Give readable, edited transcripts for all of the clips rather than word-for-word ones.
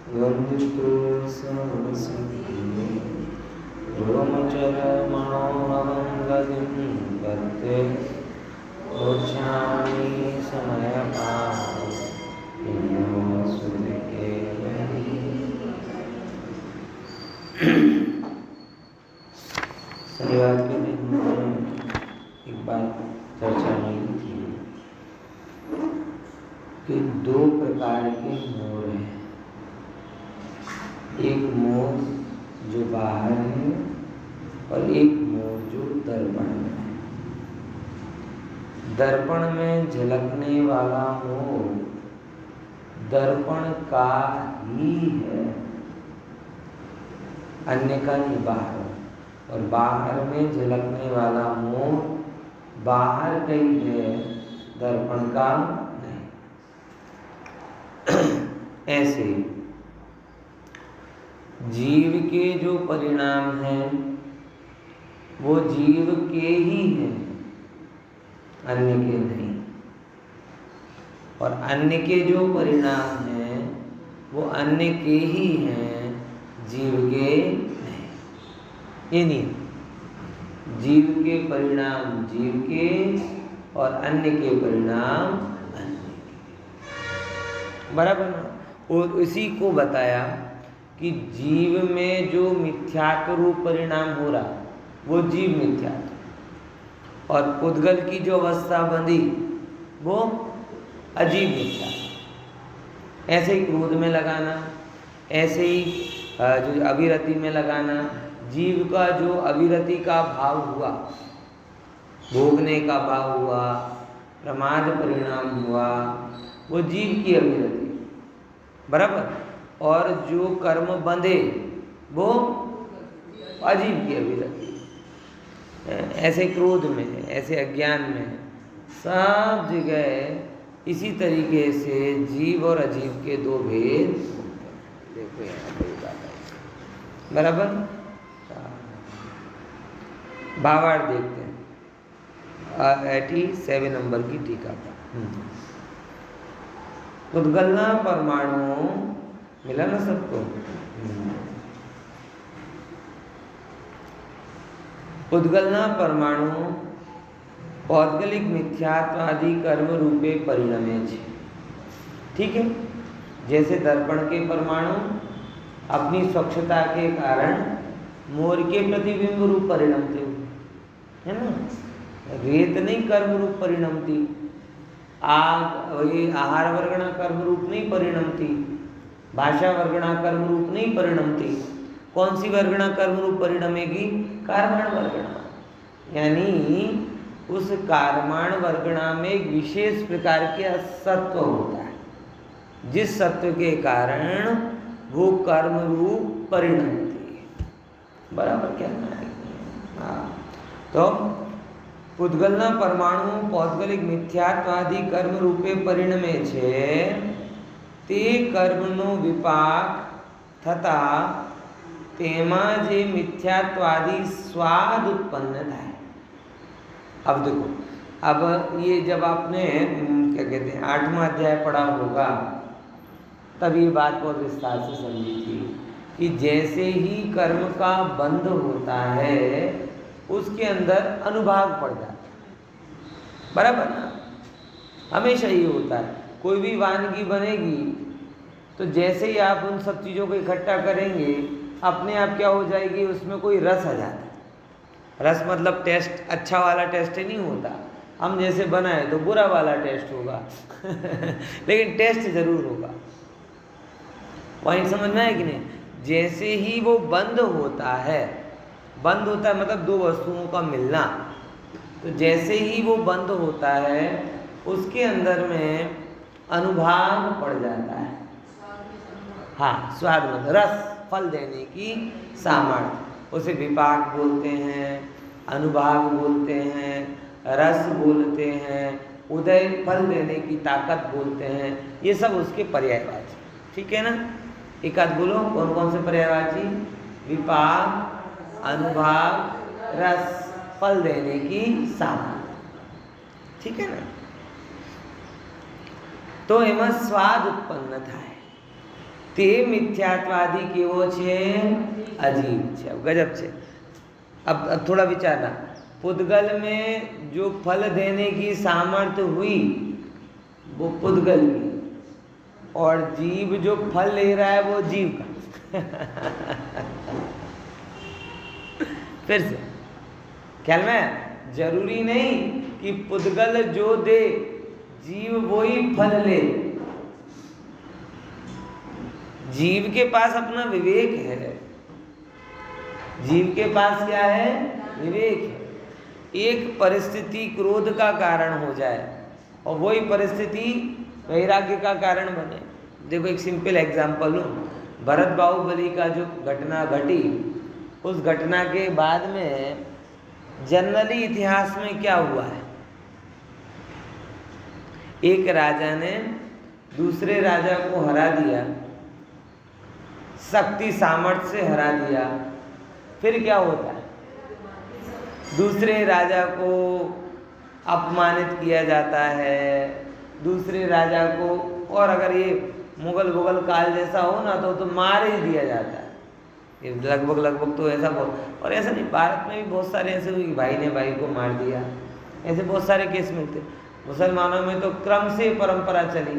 वन्दितो सहस्रं रोमचरमणोहरं गतिं पत्ते ऊर्ध्वानि समयपाश्रुतिके शनिवार के दिन एक बात चर्चा में थी कि दो प्रकार के मोर हैं। एक मोर जो बाहर है और एक मोर जो दर्पण में है। दर्पण में झलकने वाला मोर दर्पण का ही है, अन्य का नहीं बाहर। और बाहर में झलकने वाला मोर बाहर का ही है, दर्पण का नहीं। ऐसे जीव के जो परिणाम हैं वो जीव के ही हैं, अन्य के नहीं। और अन्य के जो परिणाम हैं वो अन्य के ही हैं, जीव के नहीं। ये नहीं, जीव के परिणाम जीव के और अन्य के परिणाम अन्य के। बराबर ना? और इसी को बताया कि जीव में जो मिथ्यात्व रूप परिणाम हो रहा वो जीव मिथ्यात्व, और पुद्गल की जो अवस्था बंधी वो अजीव मिथ्यात्व। ऐसे ही क्रोध में लगाना, ऐसे ही जो अविरति में लगाना, जीव का जो अविरति का भाव हुआ, भोगने का भाव हुआ, प्रमाद परिणाम हुआ, वो जीव की अविरति। बराबर? और जो कर्म बंधे वो अजीव की अविरति। ऐसे क्रोध में है, ऐसे अज्ञान में है, सब जगह इसी तरीके से जीव और अजीव के दो भेद होते हैं। देखो यहाँ पे बात है। बराबर? भावार्थ देखते हैं 87 नंबर की टीका पर। उद्गलना परमाणु मिला ना सबको? उद्गलना परमाणु पौद्गलिक मिथ्यात्वादि कर्म रूपे परिणमे छे। ठीक है? जैसे दर्पण के परमाणु अपनी स्वच्छता के कारण मोर के प्रतिबिंब रूप परिणमते है ना। रेत नहीं कर्म रूप परिणमती, आग वही आहार वर्गणा कर्म रूप नहीं परिणमती, भाषा वर्गणा कर्म रूप नहीं परिणमती। कौन सी वर्गणा कर्म रूप परिणमेगी? कारमाण वर्गणा। यानी उस कारमाण वर्गणा में एक विशेष प्रकार के सत्व होता है, जिस सत्व के कारण वो कर्म रूप परिणमती है। बराबर कहना है। हाँ, तो पुद्गलना परमाणु पौद्गलिक मिथ्यात्वादि कर्म रूपे परिणमे छे, ते कर्मनो विपाक थता तेमा जे मिथ्यात्वादि स्वाद उत्पन्न थाय। अब देखो, अब ये जब आपने क्या कहते हैं 8वां अध्याय पढ़ा होगा तब ये बात बहुत विस्तार से समझी थी कि जैसे ही कर्म का बंध होता है उसके अंदर अनुभाग पड़ जाता है। बराबर ना? हमेशा ये होता है। कोई भी वानगी बनेगी तो जैसे ही आप उन सब चीज़ों को इकट्ठा करेंगे अपने आप क्या हो जाएगी, उसमें कोई रस आ जाता है। रस मतलब टेस्ट, अच्छा वाला टेस्ट नहीं होता। हम जैसे बनाए तो बुरा वाला टेस्ट होगा लेकिन टेस्ट जरूर होगा। पॉइंट समझना है कि नहीं? जैसे ही वो बंद होता है, बंद होता है मतलब दो वस्तुओं का मिलना, तो जैसे ही वो बंद होता है उसके अंदर में अनुभाग पड़ जाता है। हाँ, स्वाद मतलब रस, फल देने की सामर्थ्य, उसे विपाक बोलते हैं, अनुभाग बोलते हैं, रस बोलते हैं, उदय फल देने की ताकत बोलते हैं। ये सब उसके पर्यायवाची। ठीक है ना? एक आध बोलो, कौन कौन से पर्यायवाची? विपाक, अनुभाग, रस, फल देने की सामर्थ्य। ठीक है ना? तो एમાં સ્વાદ ઉત્પન્ન થાય। તે મિથ્યાત્વાદી કેવો છે? અજીબ છે। अब गजब છે। अब थोड़ा विचारना, पुद्गल में जो फल देने की सामर्थ्य हुई वो पुद्गल की, और जीव जो फल ले रहा है वो जीव का। फिर से ख्याल में, जरूरी नहीं कि पुद्गल जो दे जीव वो ही फल ले। जीव के पास अपना विवेक है। जीव के पास क्या है? विवेक है। एक परिस्थिति क्रोध का कारण हो जाए और वही परिस्थिति वैराग्य का कारण बने। देखो एक सिंपल एग्जाम्पल लूँ, भरत बाहुबली का जो घटना घटी, उस घटना के बाद में जनरली इतिहास में क्या हुआ है? एक राजा ने दूसरे राजा को हरा दिया, शक्ति सामर्थ्य से हरा दिया। फिर क्या होता है? दूसरे राजा को अपमानित किया जाता है, दूसरे राजा को, और अगर ये मुगल काल जैसा हो ना तो मार ही दिया जाता है। ये लगभग तो ऐसा बहुत, और ऐसा नहीं, भारत में भी बहुत सारे ऐसे हुए कि भाई ने भाई को मार दिया, ऐसे बहुत सारे केस मिलते। मुसलमानों में तो क्रम से परंपरा चली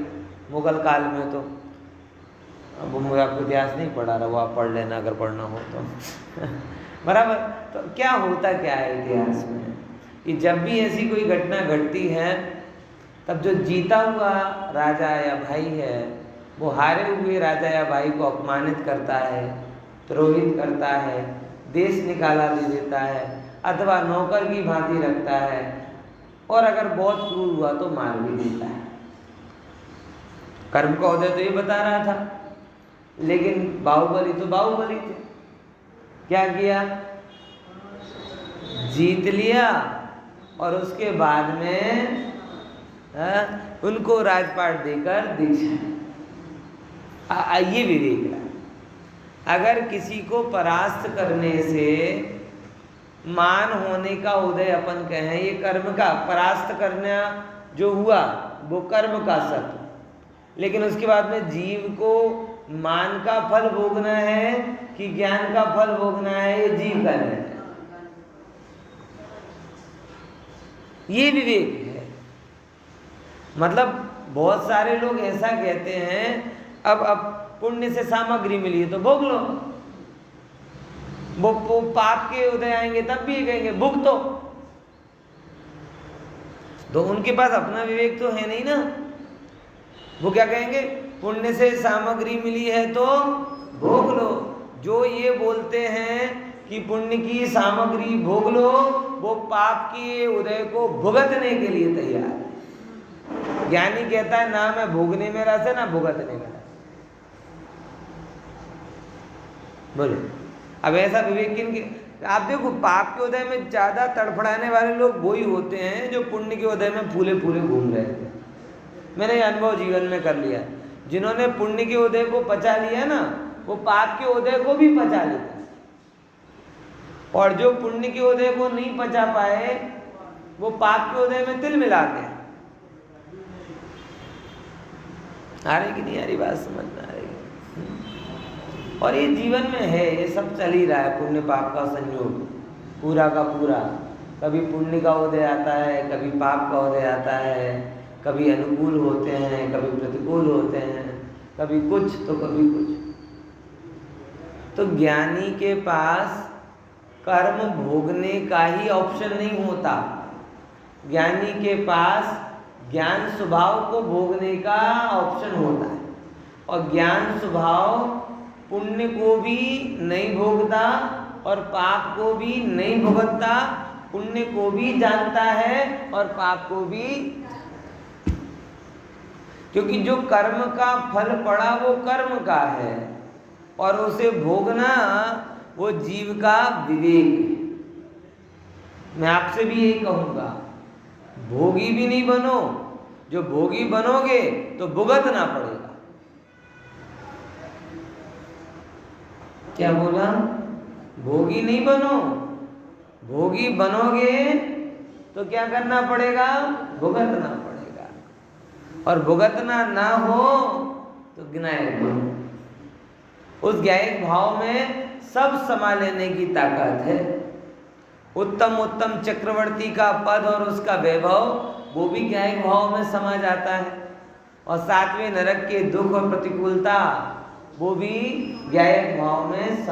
मुगल काल में। तो अब मुझे आपको इतिहास नहीं पढ़ा रहा, वो आप पढ़ लेना अगर पढ़ना हो तो। बराबर। तो क्या होता क्या है इतिहास में कि जब भी ऐसी कोई घटना घटती है तब जो जीता हुआ राजा या भाई है वो हारे हुए राजा या भाई को अपमानित करता है, द्रोहित करता है, देश निकाला दे देता है, अथवा नौकर की भांति रखता है, और अगर बहुत क्रूर हुआ तो मार भी देता है। कर्म का उदय तो ये बता रहा था, लेकिन बाहुबली तो बाहुबली थे। क्या किया? जीत लिया और उसके बाद में उनको राजपाट देकर दीक्षा। ये विवेक है। अगर किसी को परास्त करने से मान होने का उदय अपन कहें, ये कर्म का परास्त करना जो हुआ वो कर्म का सत्य, लेकिन उसके बाद में जीव को मान का फल भोगना है कि ज्ञान का फल भोगना है, ये जीव का निर्णय है। ये विवेक है। मतलब बहुत सारे लोग ऐसा कहते हैं, अब पुण्य से सामग्री मिली है तो भोग लो, वो पाप के उदय आएंगे तब भी कहेंगे भुगतो। तो उनके पास अपना विवेक तो है नहीं ना। वो क्या कहेंगे? पुण्य से सामग्री मिली है तो भोग लो। जो ये बोलते हैं कि पुण्य की सामग्री भोग लो, वो पाप के उदय को भुगतने के लिए तैयार है। ज्ञानी कहता है ना मैं भोगने में रस है ना भुगतने में रस। बोले अब ऐसा विवेक किनके? आप देखो पाप के उदय में ज्यादा तड़फड़ाने वाले लोग वही होते हैं जो पुण्य के उदय में फूले फूले घूम रहे थे। मैंने ये अनुभव जीवन में कर लिया। जिन्होंने पुण्य के उदय को पचा लिया ना, वो पाप के उदय को भी पचा लेते, और जो पुण्य के उदय को नहीं पचा पाए वो पाप के उदय में तिल मिलाते हैं। आ रही कि नहीं आ रही बात? समझ में आ रही? और ये जीवन में है, ये सब चल ही रहा है। पुण्य पाप का संयोग पूरा का पूरा, कभी पुण्य का उदय आता है, कभी पाप का उदय आता है, कभी अनुकूल होते हैं, कभी प्रतिकूल होते हैं, कभी कुछ तो कभी कुछ। तो ज्ञानी के पास कर्म भोगने का ही ऑप्शन नहीं होता। ज्ञानी के पास ज्ञान स्वभाव को भोगने का ऑप्शन होता है, और ज्ञान स्वभाव पुण्य को भी नहीं भोगता और पाप को भी नहीं भुगतता, पुण्य को भी जानता है और पाप को भी, क्योंकि जो कर्म का फल पड़ा वो कर्म का है और उसे भोगना वो जीव का विवेक है। मैं आपसे भी यही कहूँगा, भोगी भी नहीं बनो। जो भोगी बनोगे तो भुगतना पड़ेगा। क्या बोला? भोगी नहीं बनो। भोगी बनोगे तो क्या करना पड़ेगा? भुगतना पड़ेगा। और भुगतना ना हो तो गिनाए बनो। उस ज्ञायक भाव में सब समा लेने की ताकत है। उत्तम उत्तम चक्रवर्ती का पद और उसका वैभव वो भी ज्ञायक भाव में समा जाता है, और सातवें नरक के दुख और प्रतिकूलता वो भी ज्ञायक भाव में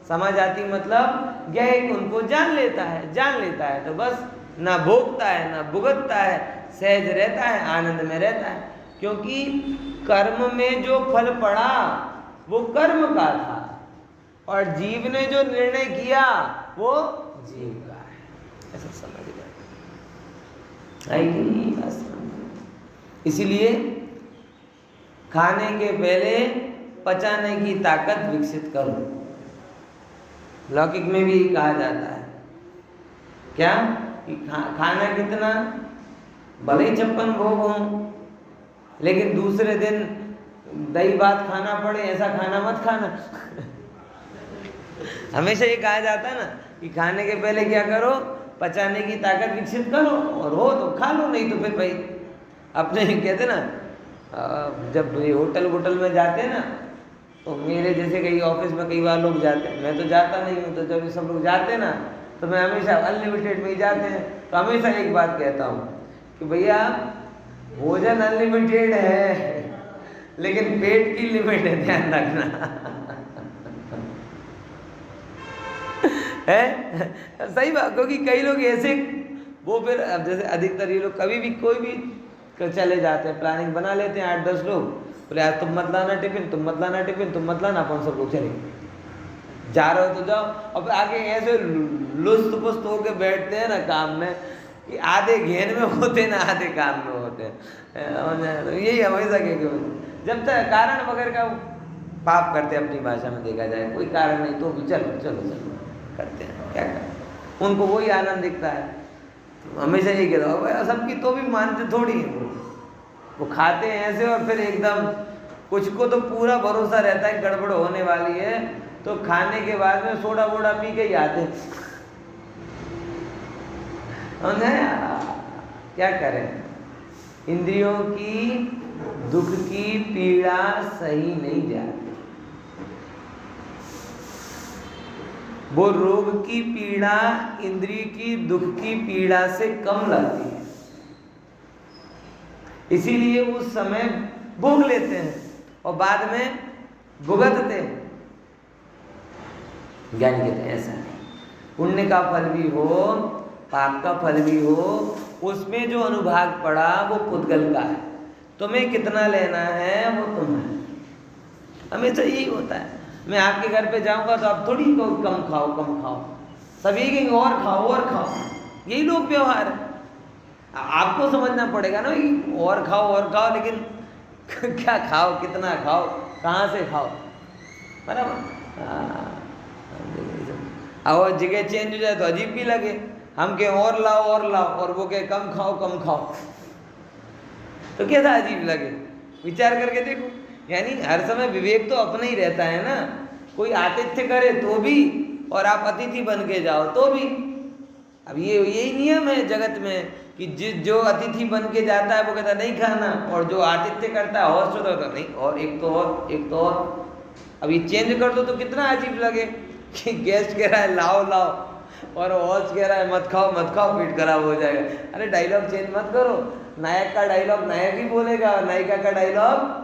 समा जाती मतलब ज्ञायक उनको जान लेता है तो बस ना भोगता है ना भुगतता है, सहज रहता है, आनंद में रहता है। क्योंकि कर्म में जो फल पड़ा वो कर्म का था, और जीव ने जो निर्णय किया वो जीव का है। ऐसा समझ गए? इसीलिए खाने के पहले पचाने की ताकत विकसित करो। लौकिक में भी कहा जाता है क्या कि खाना कितना भले ही 56 भोग हो, लेकिन दूसरे दिन दही भात खाना पड़े ऐसा खाना मत खाना। हमेशा ये कहा जाता है ना कि खाने के पहले क्या करो, पचाने की ताकत विकसित करो, और हो तो खा लो, नहीं तो फिर भाई अपने कहते ना, जब ये होटल में जाते हैं ना, तो मेरे जैसे कई ऑफिस में कई बार लोग जाते हैं, मैं तो जाता नहीं हूँ, तो जब ये सब लोग जाते हैं ना तो मैं हमेशा अनलिमिटेड में ही जाते हैं, तो हमेशा एक बात कहता हूँ कि भैया भोजन अनलिमिटेड है लेकिन पेट की लिमिट है, ध्यान रखना। है सही बात, क्योंकि कई लोग ऐसे वो फिर अब जैसे अधिकतर ये लोग कभी भी कोई भी चले जाते हैं, प्लानिंग बना लेते हैं 8-10 लोग, बोले आज तुम मत लाना टिफिन, तुम मत लाना टिफिन, तुम मत लाना, अपन सब लोग चले जा रहे हो तो जाओ। अब आगे ऐसे लुस्त पुस्त होके बैठते हैं ना काम में कि आधे घेन में होते ना आधे काम में होते हैं। तो यही हमेशा के जब तक कारण वगैरह का पाप करते हैं, अपनी भाषा में देखा जाए, कोई कारण नहीं तो भी चलो चलो चलो करते हैं, क्या करें, उनको वही आनंद दिखता है। तो हमेशा यही कहता हूँ सबकी तो भी मानते थोड़ी है, वो खाते हैं ऐसे, और फिर एकदम कुछ को तो पूरा भरोसा रहता है गड़बड़ होने वाली है, तो खाने के बाद में सोडा वोडा पी के ही आते। क्या करें, इंद्रियों की दुख की पीड़ा सही नहीं जाती, वो रोग की पीड़ा इंद्रिय की दुख की पीड़ा से कम लगती है, इसीलिए उस समय भोग लेते हैं और बाद में भुगतते हैं। ज्ञानी कहते हैं ऐसा नहीं, पुण्य का फल भी हो पाप का फल भी हो, उसमें जो अनुभाग पड़ा वो पुद्गल का है, तुम्हें कितना लेना है वो तुम्हारा। हमेशा यही होता है, मैं आपके घर पे जाऊंगा तो आप थोड़ी कम खाओ, सभी के और खाओ, यही लोग व्यवहार है। आपको समझना पड़ेगा ना कि और खाओ, लेकिन क्या खाओ, कितना खाओ, कहाँ से खाओ, बराबर। और जगह चेंज हो जाए तो अजीब भी लगे, हम कहें और लाओ और वो कहे कम खाओ, तो कैसा अजीब लगे, विचार करके देखो। यानी हर समय विवेक तो अपना ही रहता है ना, कोई आतिथ्य करे तो भी और आप अतिथि बन के जाओ तो भी। अब यही नियम है जगत में कि जो अतिथि बन के जाता है वो कहता नहीं खाना, और जो आतिथ्य करता है होस्ट होता है नहीं, और एक तो और। अब ये चेंज कर दो तो कितना अजीब लगे कि गेस्ट कह रहा है लाओ और होस्ट कह रहा है मत खाओ पेट खराब हो जाएगा। अरे डायलॉग चेंज मत करो, नायक का डायलॉग नायक ही बोलेगा, और नायिका का डायलॉग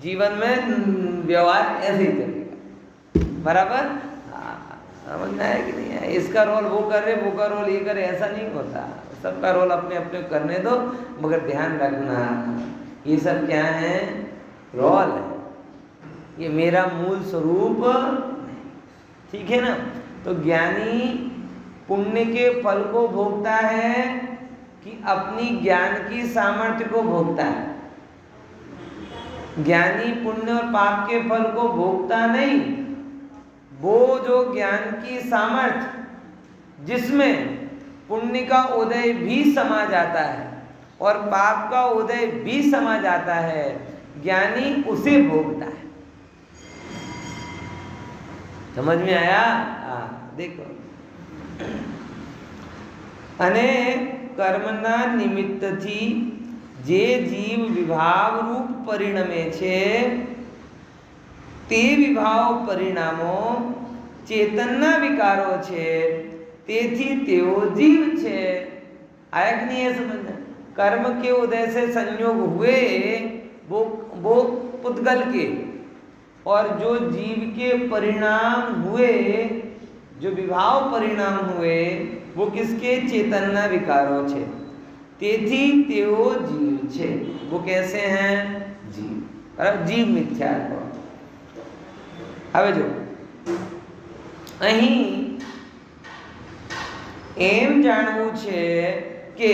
जीवन में व्यवहार ऐसे ही चलेगा, बराबर। समझना है कि नहीं है, इसका रोल वो करे, वो का रोल ये करे, ऐसा नहीं होता। सबका रोल अपने अपने करने दो, मगर ध्यान रखना ये सब क्या है, रोल है, ये मेरा मूल स्वरूप नहीं, ठीक है ना। तो ज्ञानी पुण्य के फल को भोगता है कि अपनी ज्ञान की सामर्थ्य को भोगता है। ज्ञानी पुण्य और पाप के फल को भोगता नहीं, वो जो ज्ञान की सामर्थ्य जिसमें पुण्य का उदय भी समा जाता है और पाप का उदय भी समा जाता है, ज्ञानी उसे भोगता है। समझ में आया? देखो, अने कर्मना निमित्त थी जे जीव विभाव रूप परिणमे छे, તે વિભાવ પરિણામો ચેતનના વિકારો છે, તેથી તેઓ જીવ છે। आया कि नहीं है समझ में? कर्म के उदय से संयोग हुए वो पुद्गल के, और जो जीव के परिणाम हुए, जो विभाव परिणाम हुए, वो किसके? चेतनना विकारो छे, तेथी तेओ जीव छे। वो कैसे हैं? जीव। बराबर, जीव मिथ्यात्व। हवे जो અહીં એમ જાણવું છે કે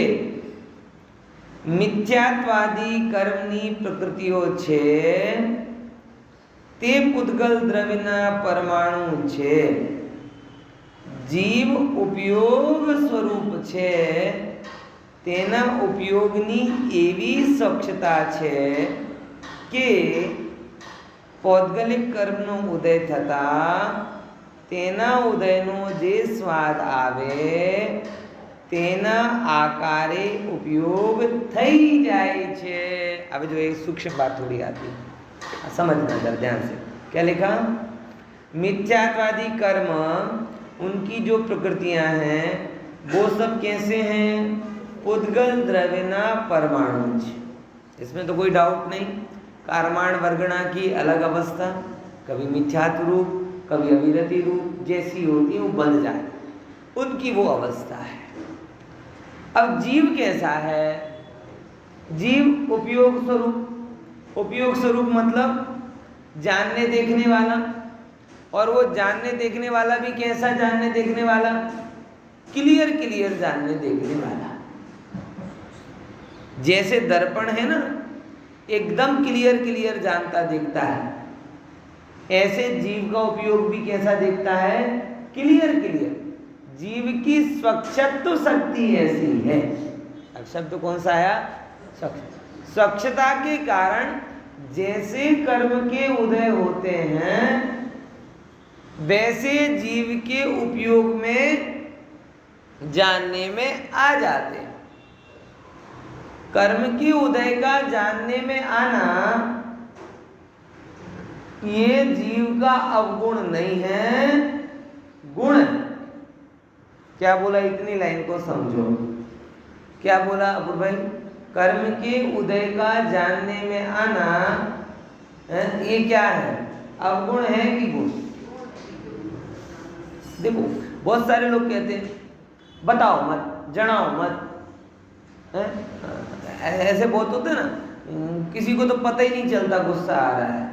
મિથ્યાત્વાદી કર્મની પ્રકૃતિઓ છે તે પૂતગલ દ્રવ્યના પરમાણુ છે। જીવ ઉપયોગ સ્વરૂપ છે, તેના ઉપયોગની એવી સક્ષતા છે કે પૌદ્ગલિક કર્મનો ઉદય થતા તેના ઉદયનો જે સ્વાદ આવે તેના આકારે ઉપયોગ થઈ જાય છે। अब जो एक सूक्ष्म बात थोड़ी आती है, समझना जरा ध्यान से। क्या लिखा? मिथ्यात्वादी कर्म, उनकी जो प्रकृतियां हैं वो सब कैसे हैं? पुद्गल द्रव्यना परमाणु छे। इसमें तो कोई डाउट नहीं। कारमाण वर्गणा की अलग अवस्था, कभी मिथ्यात्व रूप, कभी अविरति रूप, जैसी होती है वो बन जाए, उनकी वो अवस्था है। अब जीव कैसा है? जीव उपयोग स्वरूप। उपयोग स्वरूप मतलब जानने देखने वाला, और वो जानने देखने वाला भी कैसा जानने देखने वाला? क्लियर क्लियर जानने देखने वाला। जैसे दर्पण है ना, एकदम क्लियर क्लियर जानता दिखता है, ऐसे जीव का उपयोग भी कैसा दिखता है? Clear clear. जीव की स्वच्छत्व शक्ति ऐसी है। अब शब्द कौन सा आया? स्वच्छता के कारण जैसे कर्म के उदय होते हैं, वैसे जीव के उपयोग में जानने में आ जाते हैं। कर्म के उदय का जानने में आना ये जीव का अवगुण नहीं है, गुण है। क्या बोला? इतनी लाइन को समझो। क्या बोला अपूर्व भाई? कर्म के उदय का जानने में आना ये क्या है? अवगुण है कि गुण? देखो बहुत सारे लोग कहते हैं बताओ मत, जनाओ मत, ऐसे बहुत होते हैं ना। किसी को तो पता ही नहीं चलता गुस्सा आ रहा है,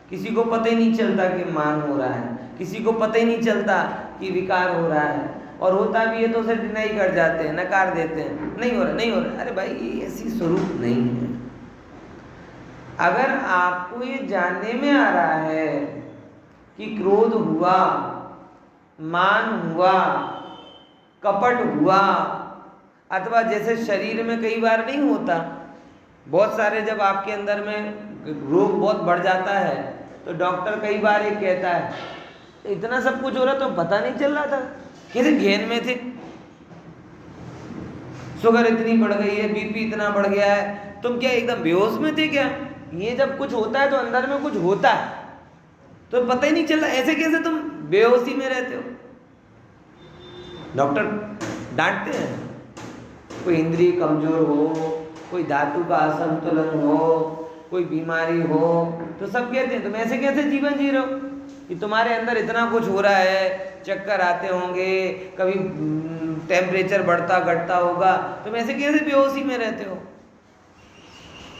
किसी को पता ही नहीं चलता कि मान हो रहा है, किसी को पता ही नहीं चलता कि विकार हो रहा है, और होता भी है तो उसे डिनाई कर जाते हैं, नकार देते हैं, नहीं हो रहा, नहीं हो रहा। अरे भाई ये ऐसी स्वरूप नहीं है। अगर आपको ये जानने में आ रहा है कि क्रोध हुआ, मान हुआ, कपट हुआ, अथवा जैसे शरीर में कई बार नहीं होता, बहुत सारे जब आपके अंदर में रोग बहुत बढ़ जाता है तो डॉक्टर कई बार ये कहता है इतना सब कुछ हो रहा तो पता नहीं चल रहा था, कैसे घेन में थे, शुगर इतनी बढ़ गई है, बीपी इतना बढ़ गया है, तुम क्या एकदम बेहोश में थे क्या? ये जब कुछ होता है तो अंदर में कुछ होता है तो पता ही नहीं चल रहा, ऐसे कैसे तुम बेहोशी में रहते हो? डॉक्टर डांटते हैं। कोई इंद्रिय कमजोर हो, कोई धातु का असंतुलन हो, कोई बीमारी हो, तो सब कहते हैं तुम ऐसे कैसे जीवन जी रहे हो कि तुम्हारे अंदर इतना कुछ हो रहा है, चक्कर आते होंगे, कभी टेम्परेचर बढ़ता घटता होगा, तुम ऐसे कैसे बेहोशी में रहते हो?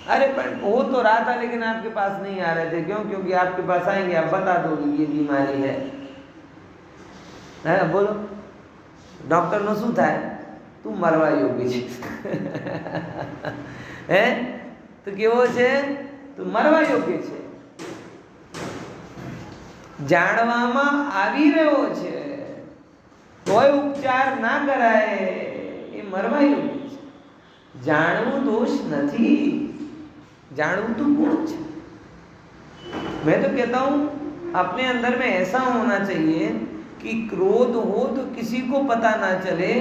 अरे पर हो तो रहा था लेकिन आपके पास नहीं आ रहे थे। क्यों? क्योंकि आपके पास आएंगे आप बता दोगे ये बीमारी है। बोलो डॉक्टर नो शू थाय? तू मरवा योग्य छे। હે તો કેવો છે? તો મરવા યોગ્ય છે, જાણવામાં આવી રહ્યો છે, કોઈ ઉપચાર ના કરાય, એ મરવા યોગ્ય છે। જાણવું દોષ નથી, જાણવું तो गुण છે। मैं तो कहता हूं अपने अंदर में ऐसा होना चाहिए कि क्रोध हो तो किसी को पता ना चले,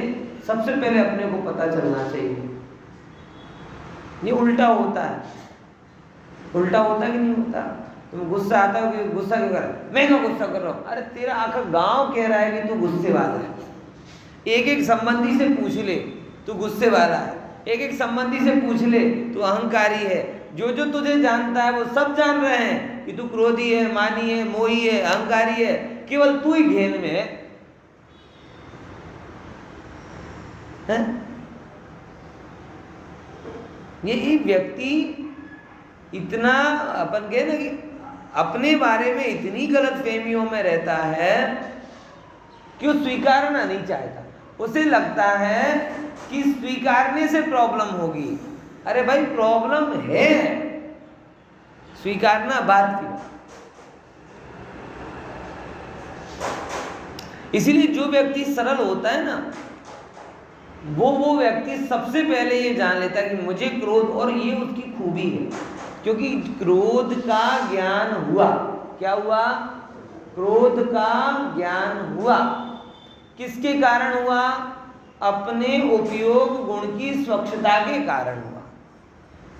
सबसे पहले अपने को पता चलना चाहिए। ये उल्टा होता है, उल्टा होता कि नहीं होता? तुम्हें गुस्सा आता हो कि गुस्सा क्यों कर रहा है? मैं क्यों गुस्सा कर रहा हूँ? अरे तेरा आखिर गांव कह रहा है कि तू गुस्से वाला है। एक एक संबंधी से पूछ ले तू गुस्से वाला है, एक एक संबंधी से पूछ ले तू अहंकारी है। जो जो तुझे जानता है वो सब जान रहे हैं कि तू क्रोधी है, मानी है, मोही है, अहंकारी है। केवल तू ही घेन में है। ये व्यक्ति इतना अपन कहे ना कि अपने बारे में इतनी गलतफहमियों में रहता है कि वो स्वीकारना नहीं चाहता। उसे लगता है कि स्वीकारने से प्रॉब्लम होगी। अरे भाई प्रॉब्लम है, स्वीकारना बात की। इसीलिए जो व्यक्ति सरल होता है ना, वो व्यक्ति सबसे पहले ये जान लेता है कि मुझे क्रोध, और ये उसकी खूबी है। क्योंकि क्रोध का ज्ञान हुआ। क्या हुआ? क्रोध का ज्ञान हुआ। किसके कारण हुआ? अपने उपयोग गुण की स्वच्छता के कारण हुआ।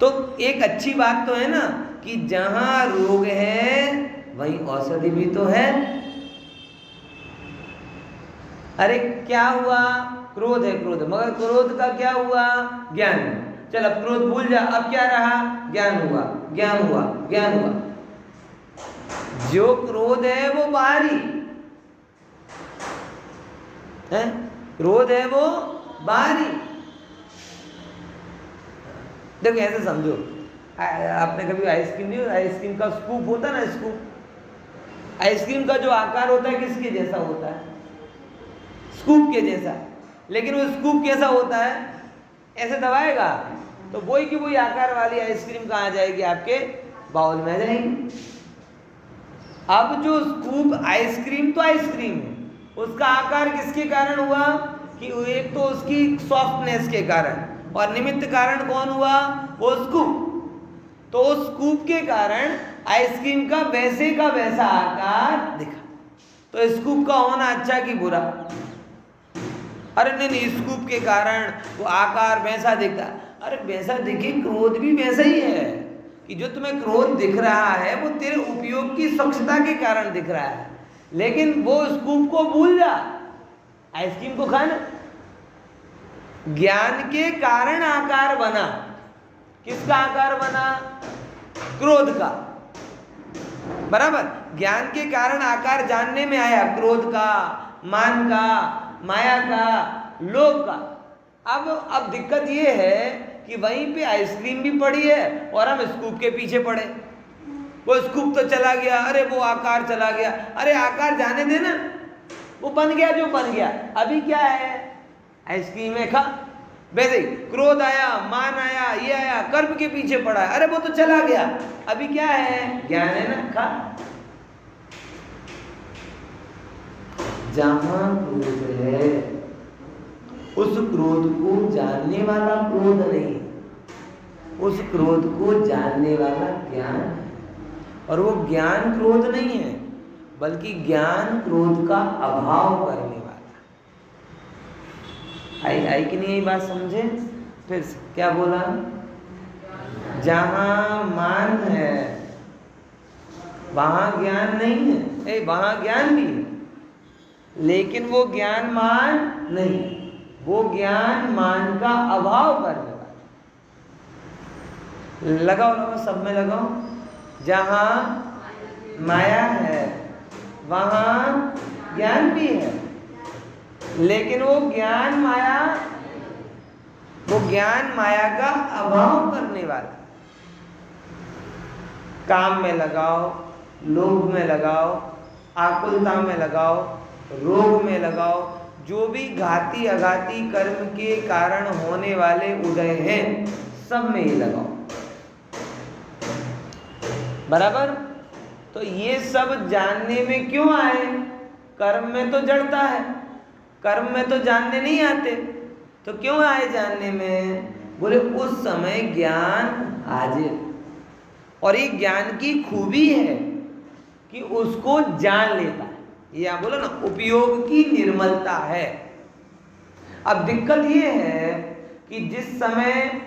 तो एक अच्छी बात तो है ना कि जहां रोग है वहीं औषधि भी तो है। अरे क्या हुआ? क्रोध है, क्रोध, मगर क्रोध का क्या हुआ? ज्ञान। चल अब क्रोध भूल जा, अब क्या रहा? ज्ञान हुआ, ज्ञान हुआ, ज्ञान हुआ। जो क्रोध है वो बाहरी है, क्रोध है वो बाहरी। देखो ऐसे समझो, आपने कभी आइसक्रीम नहीं, आइसक्रीम का स्कूप होता है ना, स्कूप, आइसक्रीम का जो आकार होता है किसके जैसा होता है? स्कूप के जैसा। लेकिन वो स्कूप कैसा होता है? ऐसे दबाएगा तो वही की वही आकार वाली आइसक्रीम कहाँ जाएगी? आपके बाउल में आ जाएगी। अब जो स्कूप आइसक्रीम तो आइसक्रीम है, उसका आकार किसके कारण हुआ? कि एक तो उसकी सॉफ्टनेस के कारण, और निमित्त कारण कौन हुआ? वो स्कूप। तो उस स्कूप के कारण आइसक्रीम का वैसा आकार दिखा। तो स्कूप का होना अच्छा कि बुरा? अरे नहीं, स्कूप के कारण वो आकार वैसा दिखता। अरे वैसा दिखे, क्रोध भी वैसा ही है कि जो तुम्हें क्रोध दिख रहा है वो तेरे उपयोग की स्वच्छता के कारण दिख रहा है। लेकिन वो स्कूप को भूल जा, आइसक्रीम को खाना। ज्ञान के कारण आकार बना। किसका आकार बना? क्रोध का। बराबर। ज्ञान के कारण आकार जानने में आया, क्रोध का, मान का, माया का, लोभ का। अब दिक्कत ये है कि वहीं पे आइसक्रीम भी पड़ी है और हम स्कूप के पीछे पड़े। वो स्कूप तो चला गया, अरे वो आकार चला गया। अरे आकार जाने देना, वो बन गया जो बन गया। अभी क्या है? आइसक्रीम है, खा। वैसे ही क्रोध आया, मान आया, ये आया, कर्म के पीछे पड़ा है। अरे वो तो चला गया, अभी क्या है? ज्ञान है ना, खा। जहां क्रोध है उस क्रोध को जानने वाला क्रोध नहीं, उस क्रोध को जानने वाला ज्ञान है। और वो ज्ञान क्रोध नहीं है, बल्कि ज्ञान क्रोध का अभाव करने वाला। आई कि नहीं? यही बात समझे? फिर क्या बोला? जहां मान है वहां ज्ञान नहीं है। वहां ज्ञान भी है, लेकिन वो ज्ञान मान नहीं, वो ज्ञान मान का अभाव करने वाला। लगाओ, सब में लगाओ। जहां माया है वहां ज्ञान भी है, लेकिन वो ज्ञान माया का अभाव करने वाला। काम में लगाओ, लोभ में लगाओ, आकुलता में लगाओ, रोग में लगाओ, जो भी घाती अघाती कर्म के कारण होने वाले उदय हैं, सब में ये लगाओ। बराबर। तो ये सब जानने में क्यों आए? कर्म में तो जड़ता है, कर्म में तो जानने नहीं आते, तो क्यों आए जानने में? बोले उस समय ज्ञान हाजिर। और ये ज्ञान की खूबी है कि उसको जान लेता है। ये आप बोलो ना, उपयोग की निर्मलता है। अब दिक्कत ये है कि जिस समय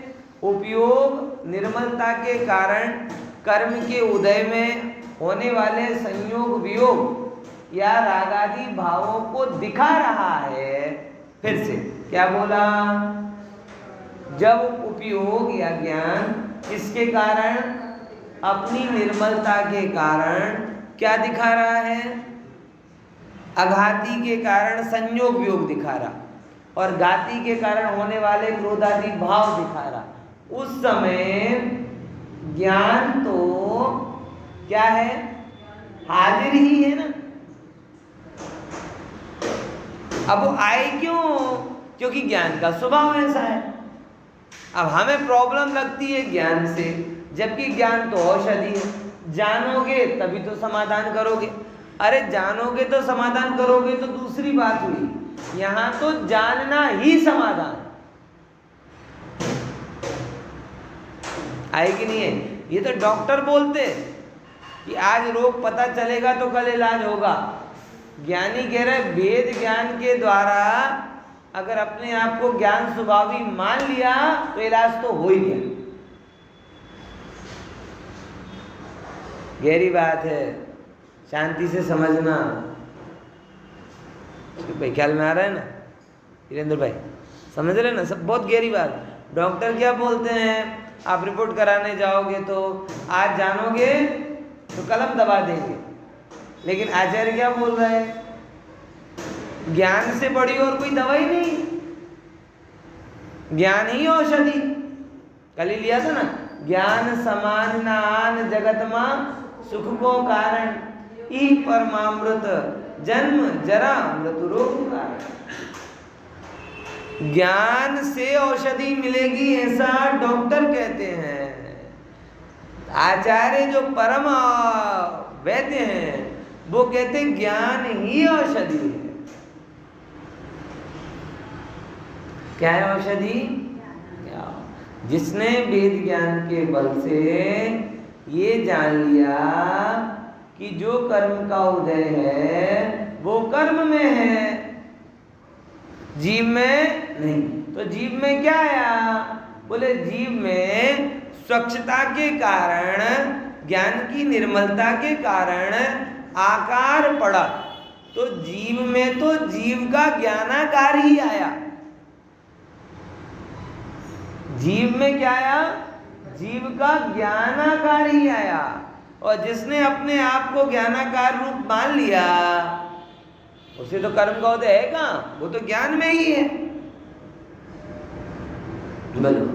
उपयोग निर्मलता के कारण कर्म के उदय में होने वाले संयोग वियोग या रागादि भावों को दिखा रहा है। फिर से क्या बोला? जब उपयोग या ज्ञान किसके कारण? अपनी निर्मलता के कारण क्या दिखा रहा है? अघाती के कारण संयोग वियोग दिखा रहा, और घाती के कारण होने वाले क्रोधादि भाव दिखा रहा। उस समय ज्ञान तो क्या है? हाजिर ही है ना। अब वो आए क्यों? क्योंकि ज्ञान का स्वभाव ऐसा है। अब हमें प्रॉब्लम लगती है ज्ञान से, जबकि ज्ञान तो औषधि है। जानोगे तभी तो समाधान करोगे। अरे जानोगे तो समाधान करोगे तो दूसरी बात हुई, यहां तो जानना ही समाधान है कि नहीं है? ये तो डॉक्टर बोलते कि आज रोग पता चलेगा तो कल इलाज होगा। ज्ञानी कह रहे वेद ज्ञान के द्वारा अगर अपने आप को ज्ञान स्वभावी मान लिया तो इलाज तो हो ही गया। गहरी बात है, शांति से समझना। भाई ख्याल में आ रहा है ना वीरेंद्र भाई? समझ रहे ना सब? बहुत गहरी बात। डॉक्टर क्या बोलते हैं? आप रिपोर्ट कराने जाओगे तो आज जानोगे तो कलम दबा देंगे, लेकिन आचार्य क्या बोल रहे हैं? ज्ञान से बड़ी और कोई दवाई नहीं, ज्ञान ही औषधि। कल ही लिया था ना, ज्ञान समान नान जगत मां सुख को कारण, ई परमामृत जन्म जरा मृत्यु रोग कारण। ज्ञान से औषधि मिलेगी ऐसा डॉक्टर कहते हैं। आचार्य जो परम वैद्य हैं वो कहते हैं ज्ञान ही औषधि है। क्या है औषधि? जिसने वेद ज्ञान के बल से ये जान लिया कि जो कर्म का उदय है वो कर्म में है, जीव में नहीं। तो जीव में क्या आया? बोले जीव में स्वच्छता के कारण, ज्ञान की निर्मलता के कारण आकार पड़ा। तो जीव में तो जीव का ज्ञानाकार ही आया। जीव में क्या आया? जीव का ज्ञानाकार ही आया। और जिसने अपने आप को ज्ञानाकार रूप मान लिया उसे तो कर्म का उदय है कहाँ? वो तो ज्ञान में ही है। बोलो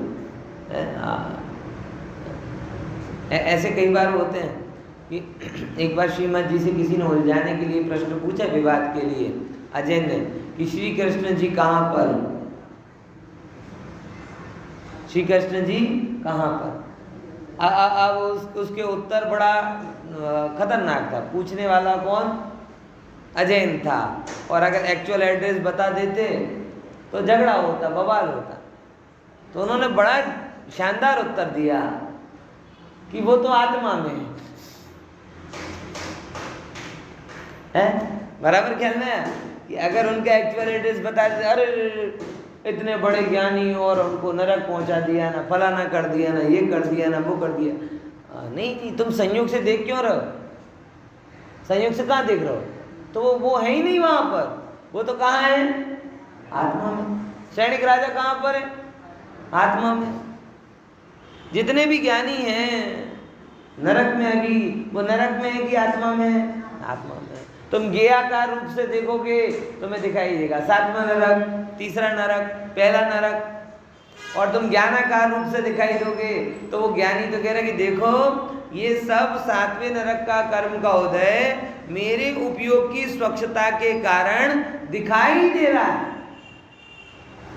ऐसे कई बार होते हैं कि एक बार श्रीमद जी से किसी ने उलझाने के लिए प्रश्न पूछा विवाद के लिए, अजय ने, कि श्री कृष्ण जी कहाँ पर? श्री कृष्ण जी कहाँ पर? अब उसके उत्तर बड़ा खतरनाक था। पूछने वाला कौन? अजैन था। और अगर एक्चुअल एड्रेस बता देते तो झगड़ा होता, बवाल होता। तो उन्होंने बड़ा शानदार उत्तर दिया कि वो तो आत्मा में है। बराबर ख्याल में कि अगर उनका एक्चुअल एड्रेस बता देते, अरे इतने बड़े ज्ञानी और उनको नरक पहुंचा दिया ना, फलाना कर दिया ना, ये कर दिया ना, वो कर दिया। नहीं, तुम संयोग से देख क्यों रहे हो? संयोग से कहाँ देख रहे हो? तो वो है ही नहीं वहां पर। वो तो कहाँ है? आत्मा में। सैनिक राजा कहाँ पर है? आत्मा में। जितने भी ज्ञानी हैं नरक में, अभी वो नरक में है कि आत्मा में है? आत्मा में। तुम ज्ञेयाकार रूप से देखोगे तुम्हें दिखाई देगा 7वां नरक, 3रा नरक, पहला नरक। और तुम ज्ञानाकार रूप से दिखाई दोगे तो वो ज्ञानी तो कह रहा है कि देखो ये सब 7वें नरक का कर्म का उदय मेरे उपयोग की स्वच्छता के कारण दिखाई दे रहा है।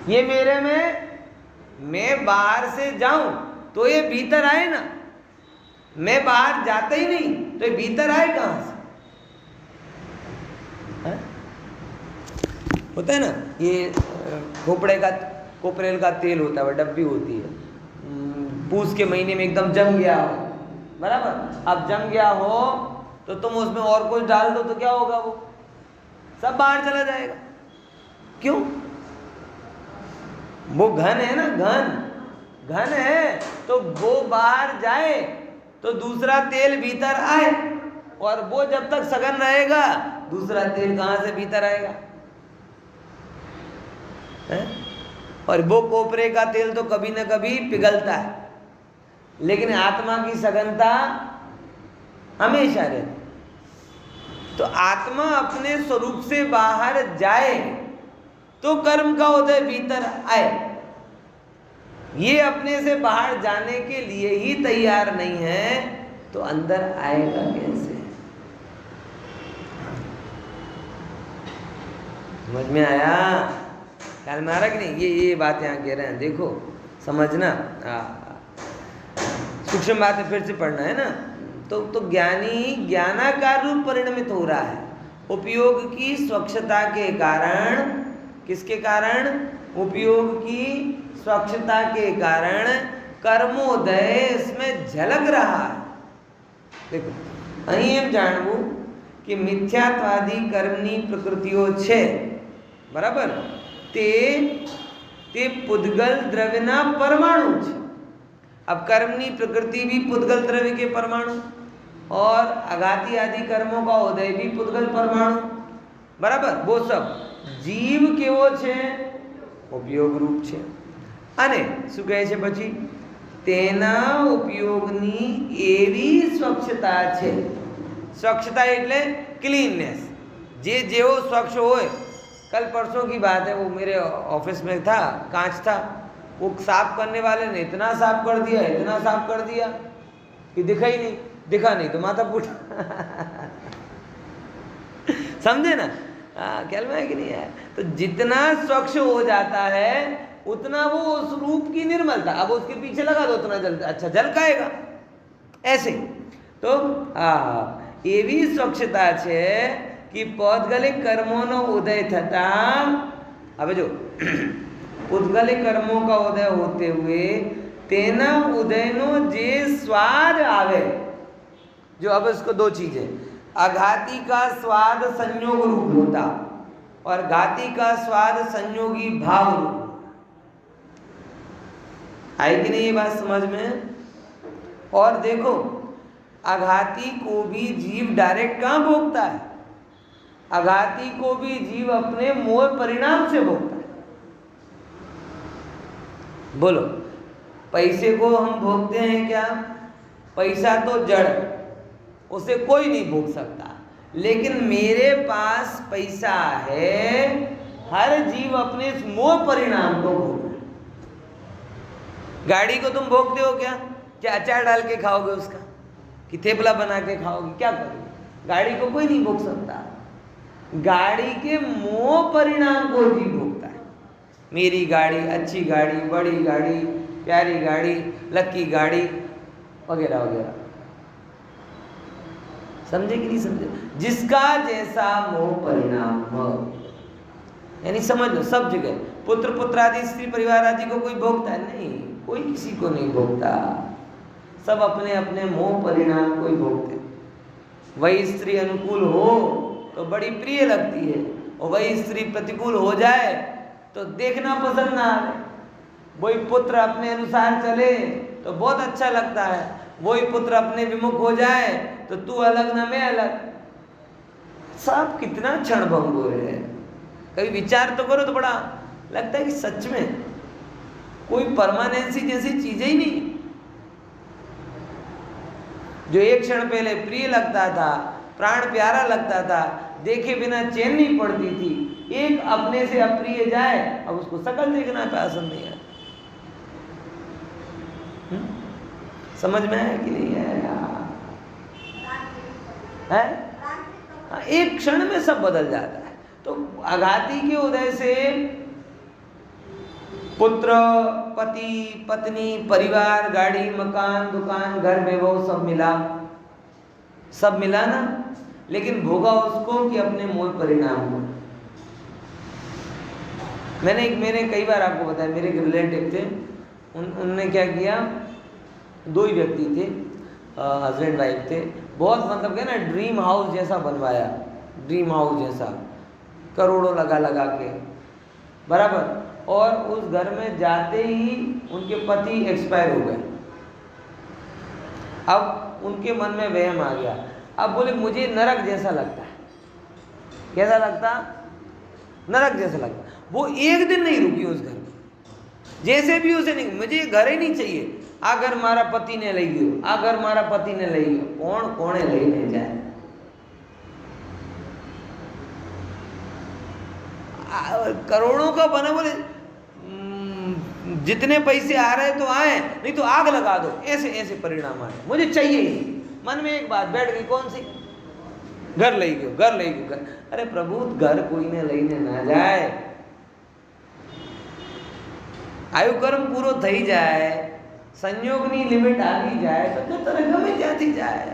ये मेरे में, मैं बाहर से जाऊं तो ये भीतर आए ना, मैं बाहर जाता ही नहीं तो ये भीतर आए कहां से? है? होता है ना ये कोपरेल का तेल होता है, वो डब्बी होती है, पूस के महीने में एकदम जम गया हो, बराबर। अब जम गया हो तो तुम उसमें और कुछ डाल दो तो क्या होगा? वो सब बाहर चला जाएगा। क्यों? वो घन है ना, घन है तो वो बाहर जाए तो दूसरा तेल भीतर आए। और वो जब तक सघन रहेगा दूसरा तेल कहाँ से भीतर आएगा है? और वो कोपरे का तेल तो कभी ना कभी पिघलता है, लेकिन आत्मा की सघनता हमेशा रहती। तो आत्मा अपने स्वरूप से बाहर जाए तो कर्म का उदय भीतर आए। ये अपने से बाहर जाने के लिए ही तैयार नहीं है तो अंदर आएगा कैसे? समझ में आया? ख्याल में आ रहा कि नहीं? ये बात यहाँ कह रहे हैं, देखो समझना। सूक्ष्म बातें फिर से पढ़ना है ना। तो ज्ञानी ज्ञानाकार रूप परिणमित हो रहा है उपयोग की स्वच्छता के कारण। किसके कारण? उपयोग की स्वच्छता के कारण कर्मोदय इसमें झलक रहा है। देखो અહીં એમ જાણવું કે મિથ્યાત્વાદી કર્મની પ્રકૃતિઓ છે, બરાબર? તે પુદ્ગલ દ્રવ્યના પરમાણુ છે। अब कर्मनी प्रकृति भी पुद्गल द्रव्य के परमाणु और आघाती आदि कर्मों का उदय भी पुद्गल परमाणु, बराबर? वो सब जीव केवो छे? उपयोग रूप छे। अने શું કહે છે પછી? તેના ઉપયોગની એવી સ્વચ્છતા છે। स्वच्छता એટલે क्लीननेस। जे જેવો स्वच्छ होए। कल परसों की बात है, वो मेरे ऑफिस में था, कांच था, वो साफ करने वाले ने इतना साफ कर दिया, इतना साफ कर दिया कि दिखा ही नहीं। दिखा नहीं तो माथा फूट समझे ना? ख्याल में है कि नहीं है? तो जितना स्वच्छ हो जाता है उतना वो उस रूप की निर्मलता, अब उसके पीछे लगा दो उतना जल अच्छा झलकाएगा। ऐसे तो एवी स्वच्छता छे कि पौद्गलिक कर्मों उदय थता। अब जो पुद्गलिक कर्मों का उदय होते हुए तेना उदयनो जे स्वाद आवे, जो अब इसको दो चीजें, आघाती का स्वाद संयोग रूप होता और घाती का स्वाद संयोगी भाव रूप। आई कि नहीं ये बात समझ में? और देखो आघाती को भी जीव डायरेक्ट कहाँ भोगता है? आघाती को भी जीव अपने मोह परिणाम से भोगता है। बोलो पैसे को हम भोगते हैं क्या? पैसा तो जड़, उसे कोई नहीं भोग सकता, लेकिन मेरे पास पैसा है, हर जीव अपने इस मोह परिणाम को भोग। गाड़ी को तुम भोगते हो क्या? क्या अचार डाल के खाओगे उसका, कि थेपला बना के खाओगे? क्या करोगे? गाड़ी को कोई नहीं भोग सकता, गाड़ी के मोह परिणाम को जीव भोगता है। मेरी गाड़ी, अच्छी गाड़ी, बड़ी गाड़ी, प्यारी गाड़ी, लकी गाड़ी वगैरह वगैरह। समझे कि नहीं समझे? जिसका जैसा मोह परिणाम हो, यानी समझ लो सब जगह पुत्र पुत्र आदि स्त्री परिवार आदि को कोई भोगता है नहीं, कोई किसी को नहीं भोगता, सब अपने अपने मोह परिणाम को ही भोगते। वही स्त्री अनुकूल हो तो बड़ी प्रिय लगती है, और वही स्त्री प्रतिकूल हो जाए तो देखना पसंद ना आए। वही पुत्र अपने अनुसार चले तो बहुत अच्छा लगता है, वही पुत्र अपने विमुख हो जाए तो तू अलग ना मैं अलग। सब कितना क्षणभंगुर है। कभी विचार तो करो तो बड़ा लगता है कि सच में कोई परमानेंसी जैसी चीजें ही नहीं। जो एक क्षण पहले प्रिय लगता था, प्राण प्यारा लगता था, देखे बिना चैन नहीं पड़ती थी, एक अपने से अप्रिय जाए अब उसको सकल देखना पसंद नहीं है। समझ में है कि नहीं है? एक क्षण में सब बदल जाता है। तो आघाती के उदय से पुत्र, पति, पत्नी, परिवार, गाड़ी, मकान, दुकान, घर, वैभव सब मिला ना, लेकिन भोगा उसको कि अपने मोह परिणाम को। मैंने कई बार आपको बताया, मेरे एक रिलेटिव थे, उनने क्या किया, दो ही व्यक्ति थे, हस्बैंड वाइफ थे, बहुत मतलब क्या ना ड्रीम हाउस जैसा बनवाया, ड्रीम हाउस जैसा, करोड़ों लगा के, बराबर। और उस घर में जाते ही उनके पति एक्सपायर हो गए। अब उनके मन में वहम आ गया, अब बोले मुझे नरक जैसा लगता है। कैसा लगता? नरक जैसा लगता। वो एक दिन नहीं रुकी उस घर में, जैसे भी उसे नहीं, मुझे घर ही नहीं चाहिए। अगर मारा पति ने ले गयो, अगर मारा पति ने ले गयो, कौन कोने लेने जाए? करोड़ों का बना, बोले जितने पैसे आ रहे तो आए, नहीं तो आग लगा दो, ऐसे ऐसे परिणाम आए, मुझे चाहिए ही। मन में एक बात बैठ गई, कौन सी? घर ले गयो, घर ले गयो, घर। अरे प्रभु, घर कोई ने लईने ना जाए, आयु कर्म पूरो थई जाए, संयोगनी लिमिट आवी जाए तो जो तरह गमे जाती जाए।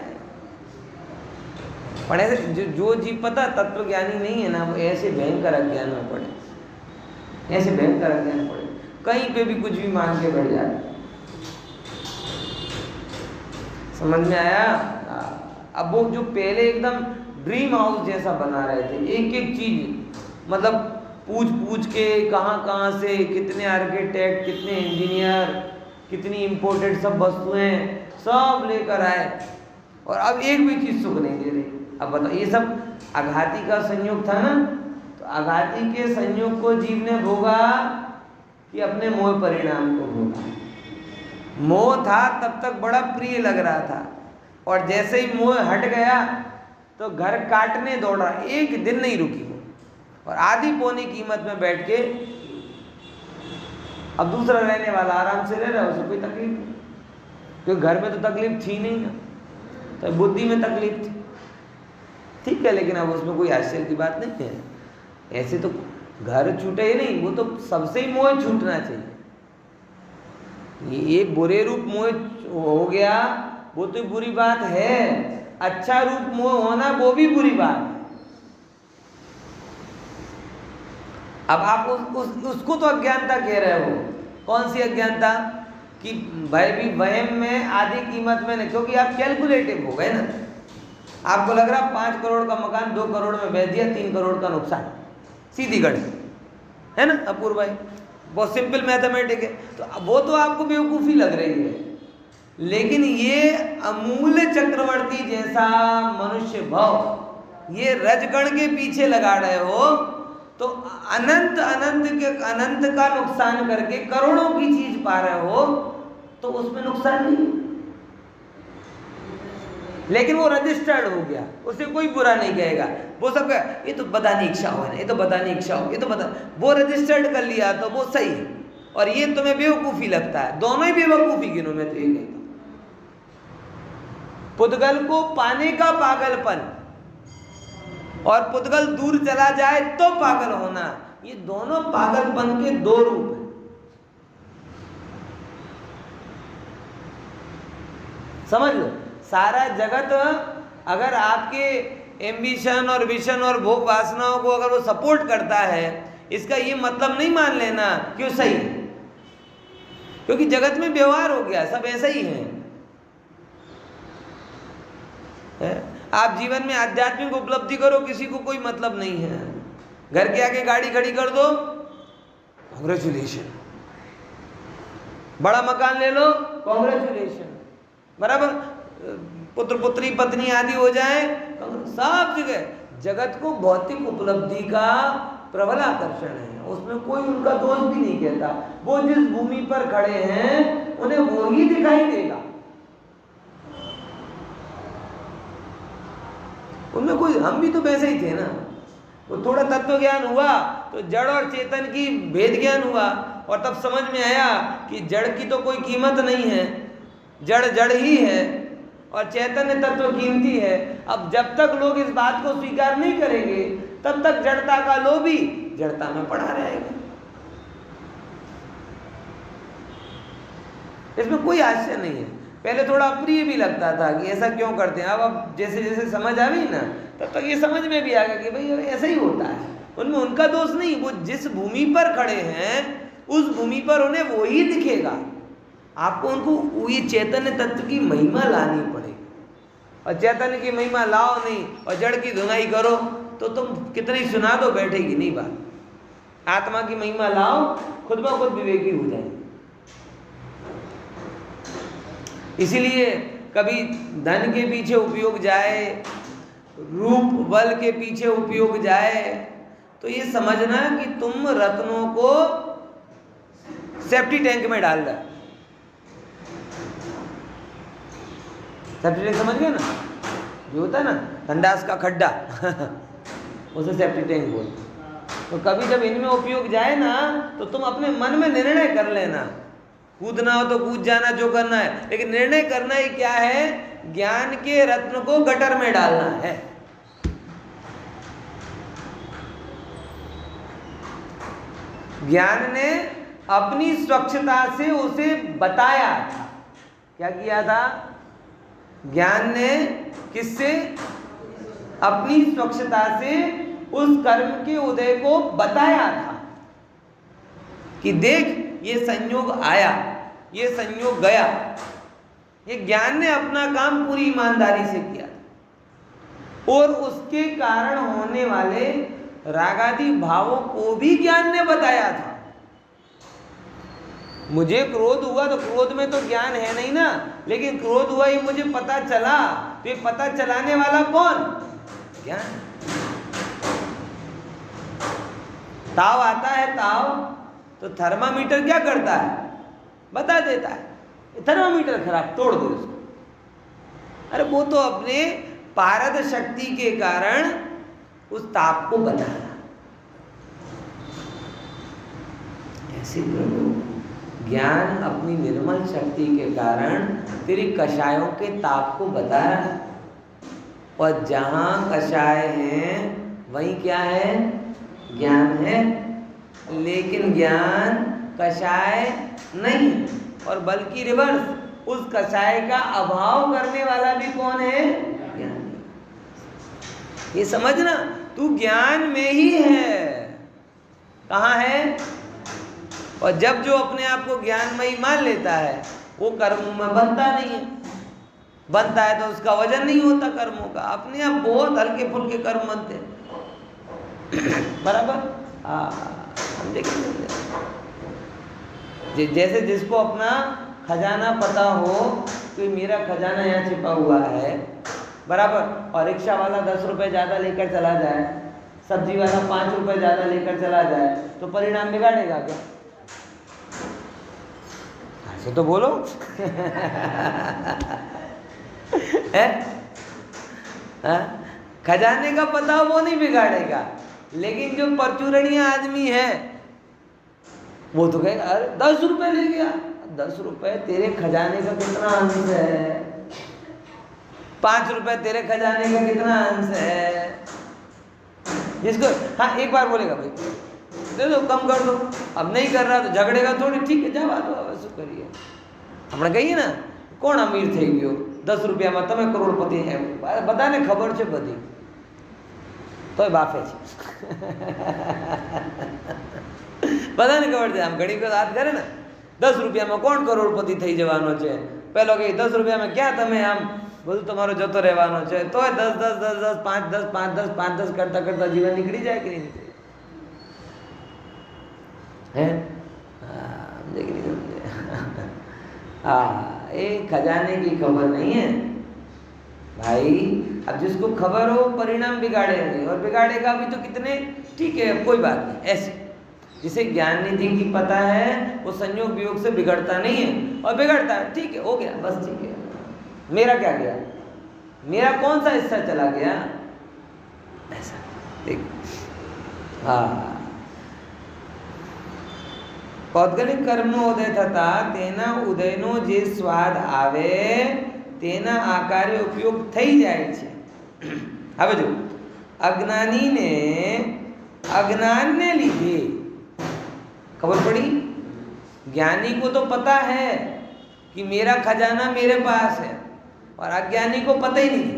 पण ऐसे जो जीव पता तत्व ज्ञानी नहीं है ना, वो ऐसे भयंकर अज्ञान में पड़े, ऐसे भयंकर अज्ञान में पड़े, कहीं पे भी कुछ भी मान के बैठ जाए। समझ में आया? अब वो जो पहले एकदम ड्रीम हाउस जैसा बना रहे थे, एक एक चीज मतलब पूछ पूछ के कहाँ से कितने आर्किटेक्ट, कितने इंजीनियर, कितनी इंपोर्टेड सब वस्तुएं सब लेकर आए, और अब एक भी चीज सुख नहीं दे रही। अब बताओ, ये सब आघाती का संयोग था ना, तो आघाती के संयोग को जीव ने भोगा कि अपने मोह परिणाम को भोगा। मोह था तब तक बड़ा प्रिय लग रहा था, और जैसे ही मोह हट गया तो घर काटने दौड़ रहा, एक दिन नहीं रुकी वो, और आधी पौनी कीमत में बैठ के अब दूसरा रहने वाला आराम से रह रहा है, उसे कोई तकलीफ नहीं, क्योंकि घर में तो तकलीफ थी नहीं ना, तो बुद्धि में तकलीफ थी। ठीक है, लेकिन अब उसमें कोई आश्चर्य की बात नहीं है। ऐसे तो घर छूटे ही नहीं, वो तो सबसे ही मोह छूटना चाहिए। ये बुरे रूप मोह हो गया, वो तो बुरी बात है, अच्छा रूप मोह होना वो भी बुरी बात है। अब आप उसको तो अज्ञानता कह रहे हो। कौन सी अज्ञानता? कि भाई भी वहम में आधी कीमत में नहीं, क्योंकि आप कैलकुलेटिव हो गए ना। आपको लग रहा 5 करोड़ का मकान 2 करोड़ में बेच दिया, 3 करोड़ का नुकसान, सीधी गणित है ना अपूर्व भाई, बहुत सिंपल मैथमेटिक है। तो वो तो आपको बेवकूफ़ी लग रही है, लेकिन ये अमूल्य चक्रवर्ती जैसा मनुष्य भाव, ये रजगण के पीछे लगा रहे हो, तो अनंत अनंत का नुकसान करके करोड़ों की चीज पा रहे हो, तो उसमें नुकसान नहीं। लेकिन वो रजिस्टर्ड हो गया, उसे कोई बुरा नहीं कहेगा। वो सब कहे ये तो बताने इच्छा हो, ये तो बताने इच्छा हो, ये तो बता, वो रजिस्टर्ड कर लिया तो वो सही, और ये तुम्हें बेवकूफ़ी लगता है। दोनों ही बेवकूफ़ी गिनो, मैं तो ये कहता हूँ। पुद्गल को पाने का पागलपन और पुद्गल दूर चला जाए तो पागल होना, ये दोनों पागलपन के दो रूप हैं। समझ लो, सारा जगत अगर आपके एम्बिशन और विशन और भोग वासनाओं को अगर वो सपोर्ट करता है, इसका ये मतलब नहीं मान लेना कि वो सही है, क्योंकि जगत में व्यवहार हो गया, सब ऐसा ही है। आप जीवन में आध्यात्मिक उपलब्धि करो, किसी को कोई मतलब नहीं है। घर के आगे गाड़ी खड़ी कर दो, कांग्रेचुलेशन। बड़ा मकान ले लो, कांग्रेचुलेशन। बराबर, पुत्र पुत्री पत्नी आदि हो जाए, सब जगह जगत को भौतिक उपलब्धि का प्रबल आकर्षण है, उसमें कोई उनका दोष भी नहीं कहता। वो जिस भूमि पर खड़े हैं उन्हें वो ही दिखाई देगा, उनमें कोई, हम भी तो वैसे ही थे ना। वो थोड़ा तत्व ज्ञान हुआ तो जड़ और चेतन की भेद ज्ञान हुआ, और तब समझ में आया कि जड़ की तो कोई कीमत नहीं है, जड़ जड़ ही है और चैतन्य तत्व कीमती है। अब जब तक लोग इस बात को स्वीकार नहीं करेंगे, तब तक जड़ता का लोभी जड़ता में पड़ा रहेगा। इसमें कोई आश्चर्य नहीं है। पहले थोड़ा अप्रिय भी लगता था कि ऐसा क्यों करते हैं, अब जैसे जैसे समझ आ गई ना, तब तक ये समझ में भी आ गया कि भाई ऐसा ही होता है। उनमें उनका दोष नहीं, वो जिस भूमि पर खड़े हैं उस भूमि पर उन्हें वो ही दिखेगा। आपको उनको ये चैतन्य तत्व की महिमा लानी पड़ेगी, और चैतन्य की महिमा लाओ नहीं और जड़ की धुनाई करो तो तुम कितनी सुना दो, बैठेगी नहीं बात। आत्मा की महिमा लाओ, खुद ब खुद विवेकी हो जाए। इसीलिए कभी धन के पीछे उपयोग जाए, रूप बल के पीछे उपयोग जाए, तो ये समझना कि तुम रत्नों को सेफ्टी टैंक में डाल रहे। सेफ्टी टैंक समझ गए ना, जो होता है ना संडास का खड्डा उसे सेफ्टी टैंक बोलते। तो कभी जब इनमें उपयोग जाए ना, तो तुम अपने मन में निर्णय कर लेना, कूदना हो तो कूद जाना, जो करना है, लेकिन निर्णय करना ही क्या है, ज्ञान के रत्न को गटर में डालना है। ज्ञान ने अपनी स्वच्छता से उसे बताया था। क्या किया था? ज्ञान ने किससे? अपनी स्वच्छता से उस कर्म के उदय को बताया था कि देख ये संयोग आया, ये संयोग गया। ये ज्ञान ने अपना काम पूरी ईमानदारी से किया और उसके कारण होने वाले रागादि भावों को भी ज्ञान ने बताया था। मुझे क्रोध हुआ तो क्रोध में तो ज्ञान है नहीं ना, लेकिन क्रोध हुआ ये मुझे पता चला, तो ये पता चलाने वाला कौन? ज्ञान। ताव आता है, ताव, तो थर्मामीटर क्या करता है? बता देता है थर्मामीटर खराब, तोड़ दो इसको। अरे वो तो अपने पारद शक्ति के कारण उस ताप को बताया। ऐसे प्रभु ज्ञान अपनी निर्मल शक्ति के कारण तेरी कषायों के ताप को बता रहा है। और जहां कषाय हैं वहीं क्या है? ज्ञान है। लेकिन ज्ञान कषाय नहीं, और बल्कि रिवर्स, उस कषाय का अभाव करने वाला भी कौन है? ज्ञान। ये समझना, तू ज्ञान में ही है। कहाँ है? और जब जो अपने आप को ज्ञानमयी मान लेता है, वो कर्मों में बनता नहीं है। बनता है तो उसका वजन नहीं होता कर्मों का, अपने आप बहुत हल्के फुल्के कर्म बनते हैं। बराबर? हम देखेंगे जैसे जिसको अपना खजाना पता हो कि मेरा खजाना यहाँ छिपा हुआ है, बराबर, और रिक्शा वाला 10 रुपये ज़्यादा लेकर चला जाए, सब्जी वाला 5 रुपये ज़्यादा लेकर चला जाए, तो परिणाम बिगाड़ेगा क्या? ऐसे तो बोलो है? खजाने का पता हो वो नहीं बिगाड़ेगा, लेकिन जो परचूरणीय आदमी है वो तो कहेगा अरे 10 रुपये ले गया। 10 रुपये तेरे खजाने का कितना अंश है? 5 रुपये तेरे खजाने का कितना अंश है? जिसको हाँ एक बार बोलेगा भाई दे दो, कम कर दो, अब नहीं कर रहा तो झगड़ेगा थोड़ी, ठीक है जवा दो, શું કરીએ આપણે કહીએ ને કોણ અમીર થઈ ગયો 10 રૂપિયામાં, તમે કરોડપતિ है, બધાને ખબર છે બધી, તોય બાફે છે। બધાને ખબર છે, આમ ઘણી વખત વાત કરે ને 10 રૂપિયામાં કોણ કરોડપતિ થઈ જવાનો છે, પેલો કે 10 રૂપિયામાં ક્યાં તમે આમ બધું તમારો જતો રહેવાનો છે, તોય 10 10 10 10 5 10 5 10 5 10 કરતા કરતા જીવન નીકળી જાય કે નહીં નીકળે? हैं? समझे कि नहीं समझे? ये खजाने की खबर नहीं है भाई। अब जिसको खबर हो परिणाम बिगाड़ेगा नहीं, और बिगाड़ेगा भी तो कितने, ठीक है कोई बात नहीं। ऐसे जिसे ज्ञान निधि की पता है वो संयोग वियोग से बिगड़ता नहीं है, और बिगड़ता है ठीक है, हो गया बस, ठीक है, मेरा क्या गया, मेरा कौन सा हिस्सा चला गया, ऐसा ठीक। हाँ, पौद्गलिक कर्मનો ઉદય થતા તેના ઉદયનો જે સ્વાદ આવે તેના આકારે ઉપયોગ થઈ જાય છે। હવે જો અજ્ઞાનીને અજ્ઞાનને લીધે खबर पड़ी, ज्ञानी को तो पता है कि मेरा खजाना मेरे पास है, और अज्ञानी को पता ही नहीं,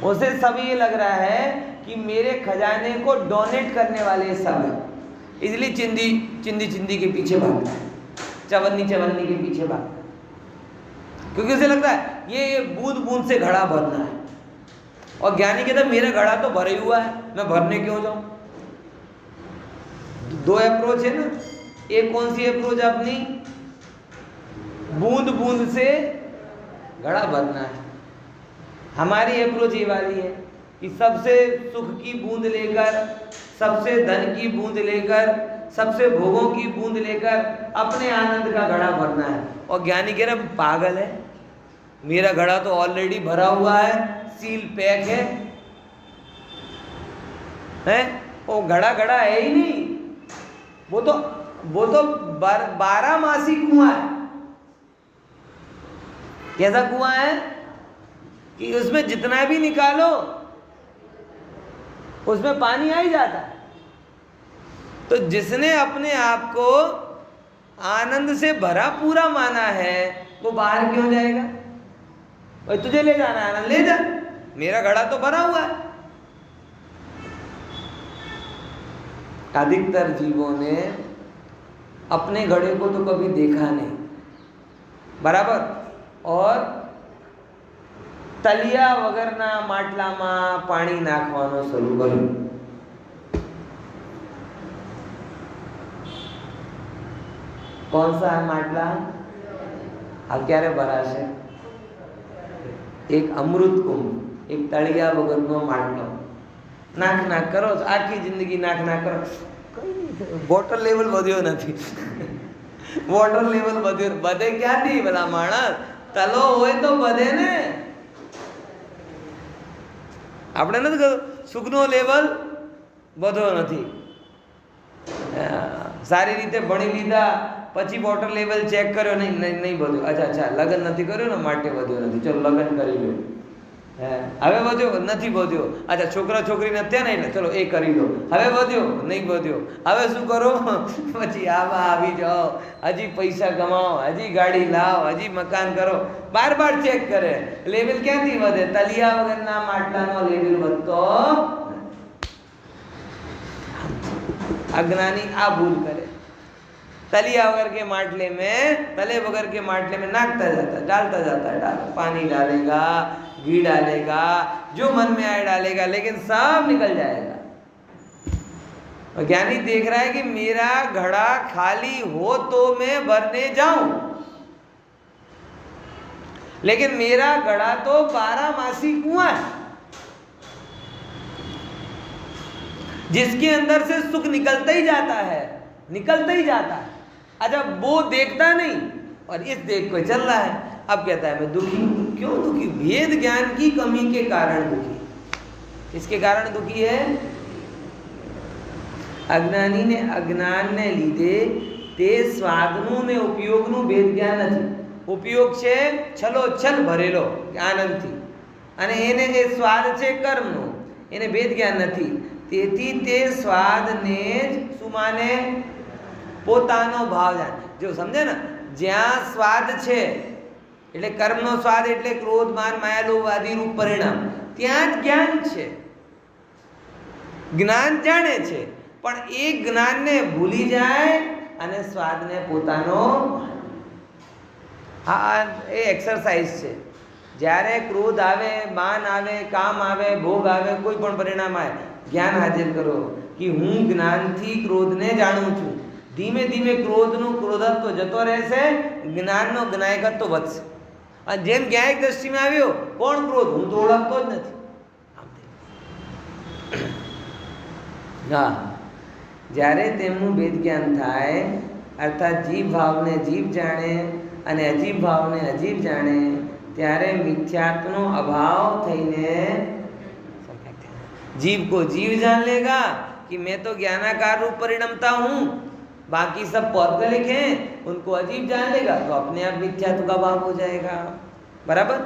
उसे सब ये लग रहा है कि मेरे खजाने को डोनेट करने वाले सब हैं, इसलिए चिंदी चिंदी चिंदी के पीछे भागता है, चवन्नी चवन्नी के पीछे भागता है, क्योंकि उसे लगता है ये बूंद बूंद से घड़ा भरना है, और ज्ञानी कहता है मेरा घड़ा तो भरा हुआ है, मैं भरने क्यों जाऊं। दो अप्रोच है ना, एक कौन सी अप्रोच अपनी, बूंद बूंद से घड़ा भरना है। हमारी अप्रोच ये वाली है कि सबसे सुख की बूंद लेकर, सबसे धन की बूंद लेकर, सबसे भोगों की बूंद लेकर अपने आनंद का घड़ा भरना है। और ज्ञानी कह रहे पागल है, मेरा घड़ा तो ऑलरेडी भरा हुआ है, सील पैक है, वो घड़ा घड़ा है ही नहीं, वो तो 12 मासी कुआं है। कैसा कुआं है कि उसमें जितना भी निकालो उसमें पानी आ ही जाता है। तो जिसने अपने आप को आनंद से भरा पूरा माना है वो बाहर क्यों जाएगा? भाई तुझे ले जाना है आनंद, ले जा, मेरा घड़ा तो भरा हुआ है। अधिकतर जीवों ने अपने घड़े को तो कभी देखा नहीं, बराबर, और तलिया वगરના માટલામાં પાણી નાખવાનો શરૂ કર્યું। कौन सा है માટલા? આ ક્યારે ભરાશે? એક અમૃત કુંભ, એક તળિયા વગરનો માટલો। નાખ નાખ કરો, આખી જિંદગી નાખ નાખ કરો, કઈ નહીં, વોટર લેવલ વધ્યો નથી। વોટર લેવલ વધ્યો, વધે ક્યાંથી ભલા માણસ? તલો હોય તો વધે ને। આપણે નથી કહ્યું સુખનો લેવલ વધ્યો નથી। સારી રીતે ભણી લીધા પછી વોટર લેવલ ચેક કર્યો, નહીં નહીં વધ્યો, અચ્છા લગ્ન નથી કર્યો ને માટે વધ્યો નથી, ચલો લગ્ન કરી લો, હવે વધ્યો નથી વધ્યો, અચ્છા છોકરા છોકરી નથી થયા ને એટલે ચલો એ કરી લો, હવે વધ્યો નહીં વધ્યો, હવે શું કરો? પછી આવા આવી જાઓ, હજી પૈસા કમાઓ, હજી ગાડી લાવો, હજી મકાન કરો, બાર ચેક કરે, લેવલ ક્યાંથી વધે? તલિયા વગરના માટલાનો લેવલ વધતો। अज्ञानी आ भूल करे, तलिया वगैरह के माटले में, तले वगैरह के माटले में नाखता जाता है, डालता जाता है, पानी डालेगा, घी डालेगा, जो मन में आए डालेगा, लेकिन सब निकल जाएगा। और ज्ञानी देख रहा है कि मेरा घड़ा खाली हो तो मैं भरने जाऊं, लेकिन मेरा घड़ा तो 12 मासी कुआं है, जिसके अंदर से सुख निकलता ही जाता है, निकलता ही जाता है। अच्छा वो देखता नहीं और इस देख को चल रहा है। अब कहता है मैं दुखी। क्यों दुखी? भेद ज्ञान की कमी के कारण दुखी। इसके कारण दुखी है अज्ञानी ने, अज्ञान ने લીધે તે સ્વાદનું ને ઉપયોગનું ભેદ જ્ઞાન નથી। ઉપયોગ છે છલોછલ ભરેલો આનંદથી, અને એને એ સ્વાદ છે કર્મનો, એને ભેદ જ્ઞાન નથી। તેથી તે સ્વાદને જ શું માને? પોતાનો ભાવ જાણ। જો સમજે ને, જ્યાં સ્વાદ છે એટલે કર્મનો સ્વાદ એટલે ક્રોધ માન માયા લોભ આદિ રૂપ પરિણામ, ત્યાં જ જ્ઞાન છે, જ્ઞાન જાણે છે, પણ એ જ્ઞાનને ભૂલી જાય અને સ્વાદને પોતાનો। હા એ એક્સરસાઇઝ છે। જ્યારે ક્રોધ આવે, માન આવે, કામ આવે, ભોગ આવે, કોઈ પણ પરિણામ આવે, જ્ઞાન હાજર કરો कि हूँ ज्ञानथी क्रोधने जाणुं छुं। धीमे धीमे क्रोधનું ક્રોધત્વ જતો રહેશે, જ્ઞાનનો જ્ઞાયકત્વ વધશે। અને જેમ જ્ઞાયક દ્રષ્ટિમાં આવ્યો, કોણ ક્રોધ? હું તો ઓળખતો જ નથી। હા, જ્યારે તેમનું ભેદ જ્ઞાન થાય, અર્થાત જીવ ભાવને જીવ જાણે અને અજીવ ભાવને અજીવ જાણે, ત્યારે મિથ્યાત્વનો અભાવ થઈને जीव को जीव जान लेगा कि मैं तो ज्ञानाकार रूप परिणमता हूँ, बाकी सब पौद्गलिक हैं, उनको अजीब जान लेगा तो अपने आप मिथ्यात्व का भाव हो जाएगा। बराबर?